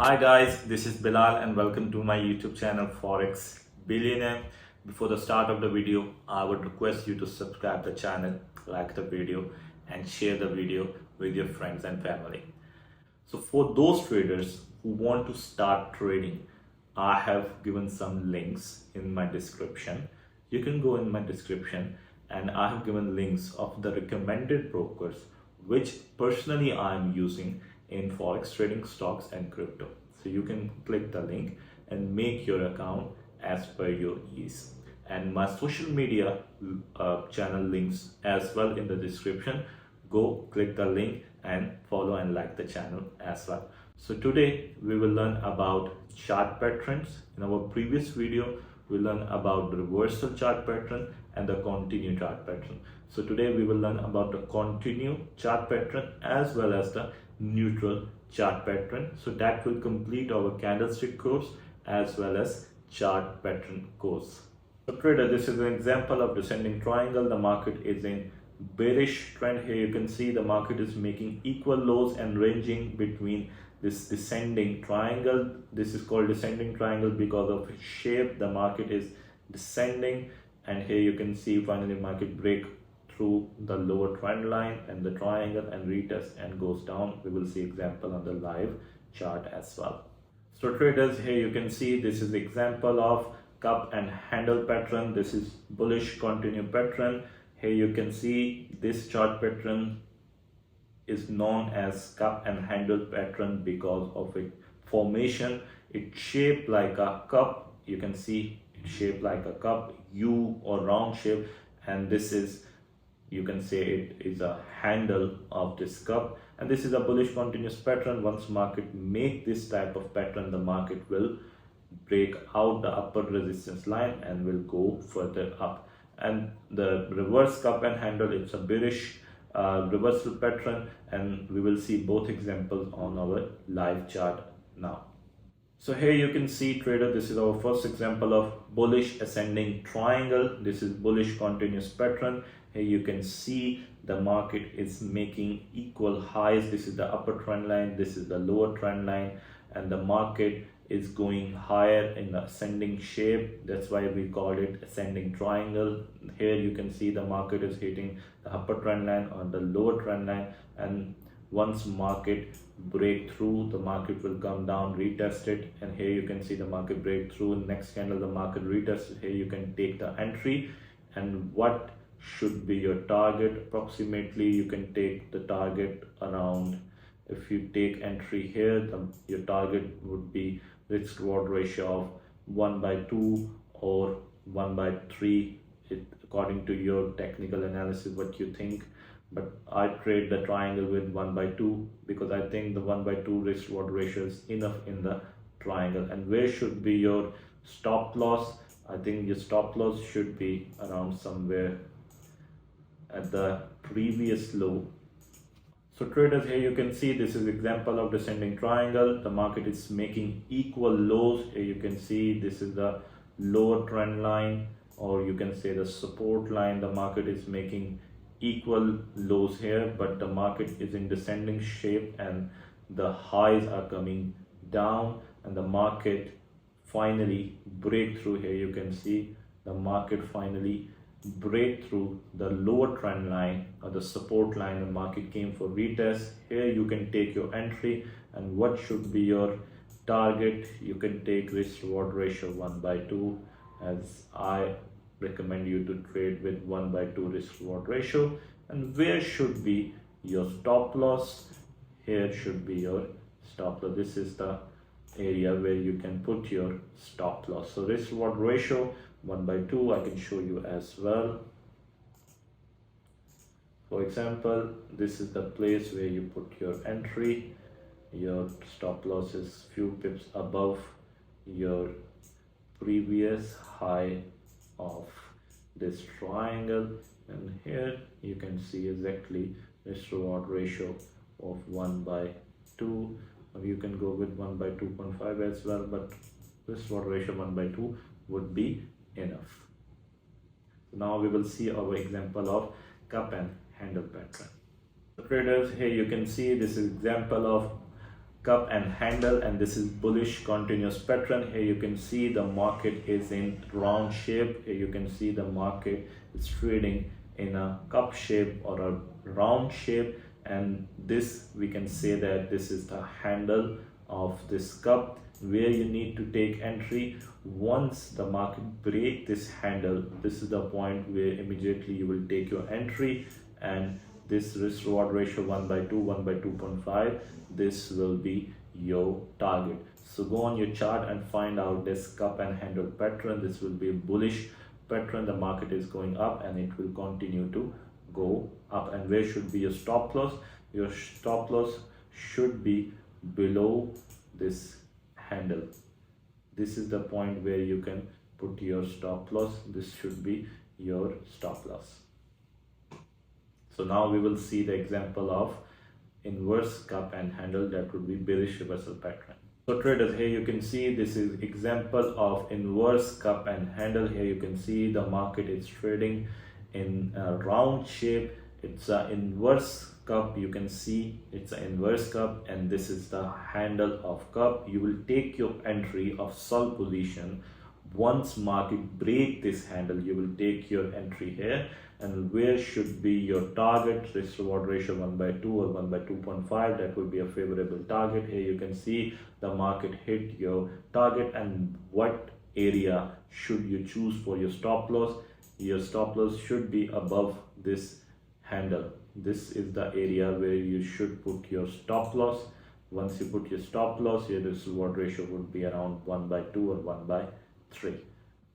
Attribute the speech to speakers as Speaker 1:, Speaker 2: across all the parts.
Speaker 1: Hi guys, this is Bilal and welcome to my YouTube channel Forex Billionaire. Before the start of the video, I would request you to subscribe the channel, like the video and share the video with your friends and family. So for those traders who want to start trading, I have given some links in my description. You can go in my description and I have given links of the recommended brokers which personally I am using in forex trading, stocks and crypto. So you can click the link and make your account as per your ease. And my social media channel links as well in the description. Go click the link and follow and like the channel as well. So today we will learn about chart patterns. In our previous video we learned about the reversal chart pattern and the continue chart pattern. So today we will learn about the continue chart pattern as well as the neutral chart pattern. So that will complete our candlestick course as well as chart pattern course. So trader, this is an example of descending triangle. The market is in bearish trend. Here you can see the market is making equal lows and ranging between this descending triangle. This is called descending triangle because of its shape. The market is descending and here you can see finally market break through the lower trend line and the triangle and retest and goes down. We will see example on the live chart as well. So traders, here you can see this is example of cup and handle pattern. This is bullish continue pattern. Here you can see this chart pattern is known as cup and handle pattern because of its formation. It's shaped like a cup. You can see it's shaped like a cup, U or round shape, and this is, you can say it is a handle of this cup. And this is a bullish continuous pattern. Once market make this type of pattern, the market will break out the upper resistance line and will go further up. And the reverse cup and handle, it's a bearish reversal pattern, and we will see both examples on our live chart now. So here you can see trader, this is our first example of bullish ascending triangle. This is bullish continuous pattern. Here you can see the market is making equal highs. This is the upper trend line, this is the lower trend line, and the market is going higher in the ascending shape. That's why we called it ascending triangle. Here you can see the market is hitting the upper trend line or the lower trend line, and once market break through, the market will come down, retest it, and here you can see the market break through. Next candle the market retest. Here you can take the entry, and what should be your target approximately, you can take the target around, if you take entry here, your target would be risk reward ratio of 1/2 or 1/3, according to your technical analysis what you think. But I trade the triangle with 1/2 because I think the 1/2 risk reward ratio is enough in the triangle. And where should be your stop loss? I think your stop loss should be around somewhere at the previous low. So traders, here you can see this is example of descending triangle. The market is making equal lows. Here you can see this is the lower trend line, or you can say the support line. The market is making equal lows here, but the market is in descending shape and the highs are coming down, and the market finally break through. Here you can see the market finally break through the lower trend line or the support line. The market came for retest. Here you can take your entry, and what should be your target? You can take risk reward ratio 1/2, as I recommend you to trade with 1/2 risk reward ratio. And where should be your stop loss? Here should be your stop loss. This is the area where you can put your stop loss. So risk reward ratio 1/2, I can show you as well. For example, this is the place where you put your entry. Your stop loss is few pips above your previous high of this triangle, and here you can see exactly risk reward ratio of 1/2, or you can go with 1/2.5 as well, but risk reward ratio 1/2 would be enough. Now we will see our example of cup and handle pattern. So traders, here you can see this is example of cup and handle, and this is bullish continuous pattern. Here you can see the market is in round shape. Here you can see the market is trading in a cup shape or a round shape, and this we can say that this is the handle of this cup where you need to take entry. Once the market break this handle, this is the point where immediately you will take your entry, and this risk reward ratio 1/2, 1/2.5, this will be your target. So go on your chart and find out this cup and handle pattern. This will be a bullish pattern. The market is going up and it will continue to go up. And where should be your stop loss? Your stop loss should be below this handle. This is the point where you can put your stop loss. This should be your stop loss. So now we will see the example of inverse cup and handle, that would be bearish reversal pattern. So traders, here you can see this is example of inverse cup and handle. Here you can see the market is trading in a round shape. It's an inverse cup. You can see it's an inverse cup, and this is the handle of cup. You will take your entry of sell position. Once market break this handle, you will take your entry here. And where should be your target? Risk reward ratio 1/2 or 1/2.5, that would be a favorable target. Here you can see the market hit your target, and what area should you choose for your stop loss? Your stop loss should be above this handle. This is the area where you should put your stop loss. Once you put your stop loss, your risk reward ratio would be around 1/2 or 1/3.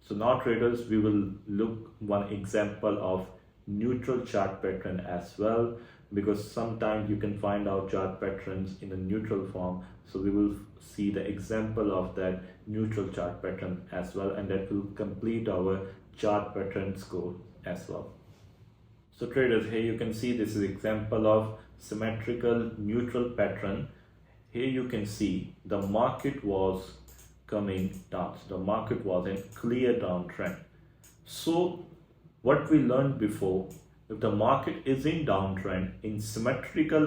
Speaker 1: So now traders, we will look one example of neutral chart pattern as well, because sometimes you can find out chart patterns in a neutral form. So we will see the example of that neutral chart pattern as well, and that will complete our chart pattern score as well. So traders, here you can see this is example of symmetrical neutral pattern. Here you can see the market was coming down. So the market was in clear downtrend. So what we learned before, if the market is in downtrend in symmetrical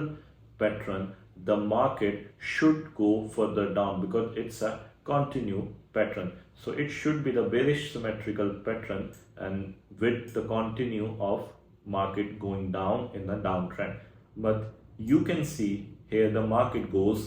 Speaker 1: pattern, the market should go further down because it's a continue pattern. So it should be the bearish symmetrical pattern, and with the continue of market going down in the downtrend. But you can see here the market goes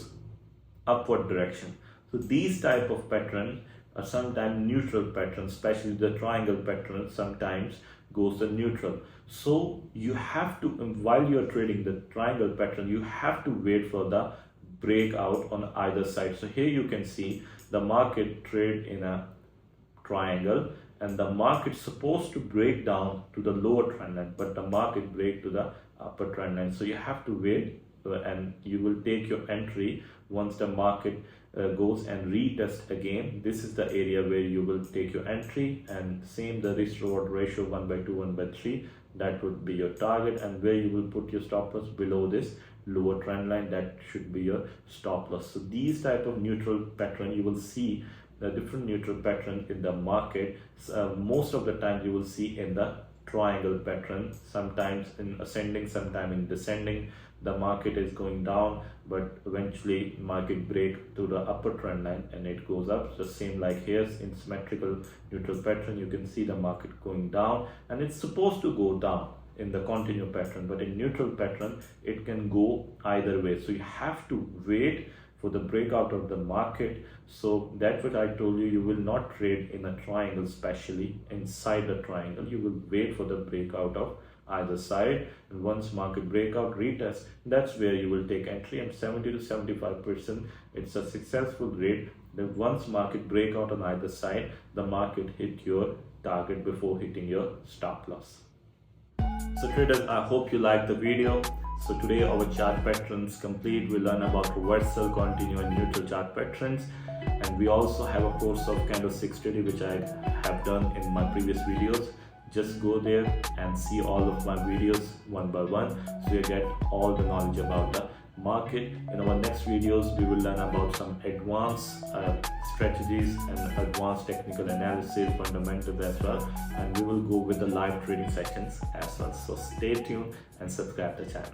Speaker 1: upward direction. So these type of patterns are sometimes neutral patterns, especially the triangle pattern sometimes goes to neutral. So you have to, while you're trading the triangle pattern, you have to wait for the breakout on either side. So here you can see the market trade in a triangle, and the market supposed to break down to the lower trend line, but the market break to the upper trend line. So you have to wait, and you will take your entry once the market goes and retest again. This is the area where you will take your entry, and same the risk reward ratio 1/2, 1/3, that would be your target, and where you will put your stop loss below this lower trend line, that should be your stop loss. So these type of neutral pattern, you will see the different neutral pattern in the market. Most of the time you will see in the triangle pattern, sometimes in ascending, sometimes in descending. The market is going down, but eventually market break to the upper trend line and it goes up. So same like here in symmetrical neutral pattern, you can see the market going down, and it's supposed to go down in the continue pattern, but in neutral pattern it can go either way. So you have to wait for the breakout of the market. So that's what I told you, you will not trade in a triangle, especially inside the triangle. You will wait for the breakout of either side, and once market breakout retest, that's where you will take entry, and 70 to 75% it's a successful rate. Then once market breakout on either side, the market hit your target before hitting your stop loss. So traders, I hope you liked the video. So today our chart patterns complete. We learn about reversal, continue and neutral chart patterns, and we also have a course of candlestick study which I have done in my previous videos. Just go there and see all of my videos one by one, so you get all the knowledge about the market. In our next videos, we will learn about some advanced strategies and advanced technical analysis, fundamentals as well, and we will go with the live trading sessions as well. So stay tuned and subscribe to the channel.